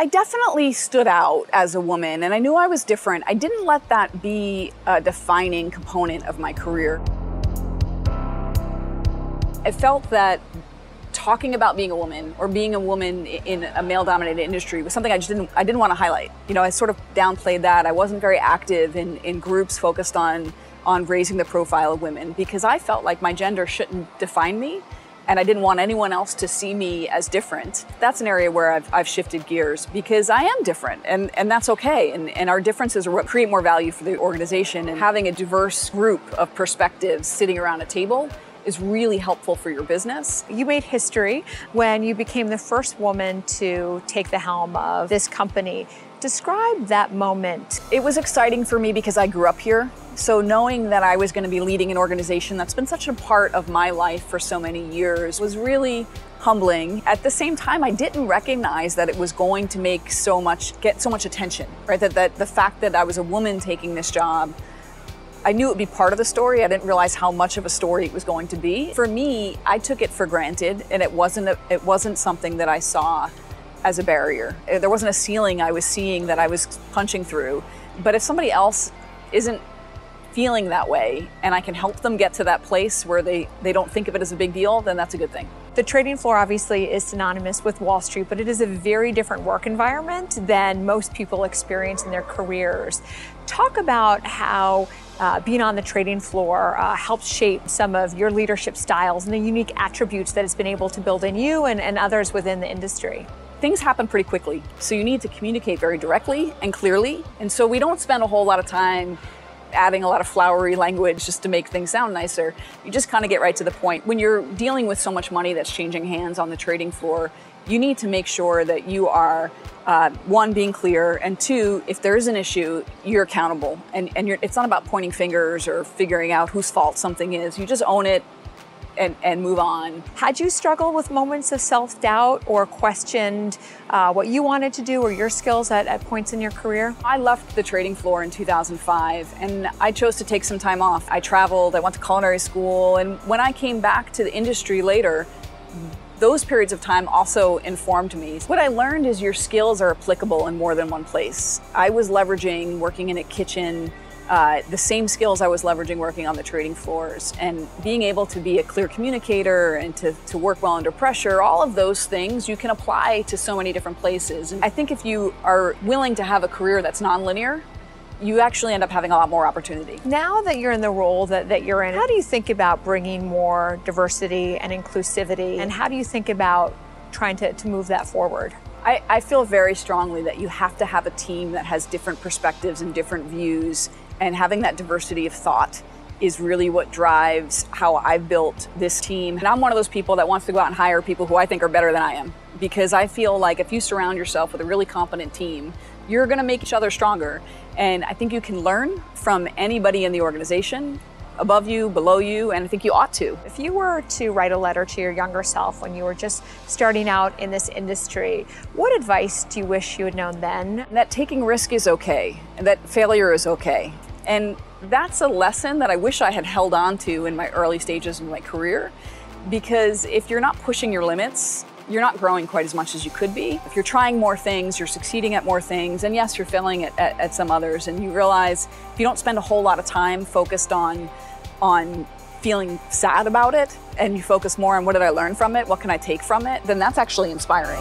I definitely stood out as a woman, and I knew I was different. I didn't let that be a defining component of my career. I felt that talking about being a woman or being a woman in a male-dominated industry was something I didn't want to highlight. You know, I sort of downplayed that. I wasn't very active in groups focused on raising the profile of women because I felt like my gender shouldn't define me. And I didn't want anyone else to see me as different. That's an area where I've shifted gears because I am different, and that's okay. And our differences are what create more value for the organization. And having a diverse group of perspectives sitting around a table is really helpful for your business. You made history when you became the first woman to take the helm of this company. Describe that moment. It was exciting for me because I grew up here. So knowing that I was going to be leading an organization that's been such a part of my life for so many years was really humbling. At the same time, I didn't recognize that it was going to get so much attention, right? That the fact that I was a woman taking this job, I knew it would be part of the story. I didn't realize how much of a story it was going to be. For me, I took it for granted, and it wasn't something that I saw as a barrier. There wasn't a ceiling I was seeing that I was punching through. But if somebody else isn't feeling that way and I can help them get to that place where they don't think of it as a big deal, then that's a good thing. The trading floor obviously is synonymous with Wall Street, but it is a very different work environment than most people experience in their careers. Talk about how being on the trading floor helps shape some of your leadership styles and the unique attributes that it's been able to build in you and others within the industry. Things happen pretty quickly, so you need to communicate very directly and clearly. And so we don't spend a whole lot of time adding a lot of flowery language just to make things sound nicer. You just kind of get right to the point. When you're dealing with so much money that's changing hands on the trading floor, you need to make sure that you are, one, being clear, and two, if there is an issue, you're accountable. And it's not about pointing fingers or figuring out whose fault something is. You just own it and move on. Had you struggled with moments of self-doubt or questioned what you wanted to do or your skills at points in your career? I left the trading floor in 2005 and I chose to take some time off. I traveled, I went to culinary school, and when I came back to the industry later, those periods of time also informed me. What I learned is your skills are applicable in more than one place. I was leveraging working in a kitchen the same skills I was leveraging working on the trading floors, and being able to be a clear communicator and to work well under pressure, all of those things you can apply to so many different places. And I think if you are willing to have a career that's nonlinear, you actually end up having a lot more opportunity. Now that you're in the role that you're in, how do you think about bringing more diversity and inclusivity, and how do you think about trying to move that forward? I feel very strongly that you have to have a team that has different perspectives and different views, and having that diversity of thought is really what drives how I've built this team. And I'm one of those people that wants to go out and hire people who I think are better than I am, because I feel like if you surround yourself with a really competent team, you're gonna make each other stronger. And I think you can learn from anybody in the organization, above you, below you, and I think you ought to. If you were to write a letter to your younger self when you were just starting out in this industry, what advice do you wish you had known then? That taking risk is okay, and that failure is okay. And that's a lesson that I wish I had held on to in my early stages of my career, because if you're not pushing your limits, you're not growing quite as much as you could be. If you're trying more things, you're succeeding at more things, and yes, you're failing at some others, and you realize if you don't spend a whole lot of time focused on feeling sad about it, and you focus more on what did I learn from it, what can I take from it, then that's actually inspiring.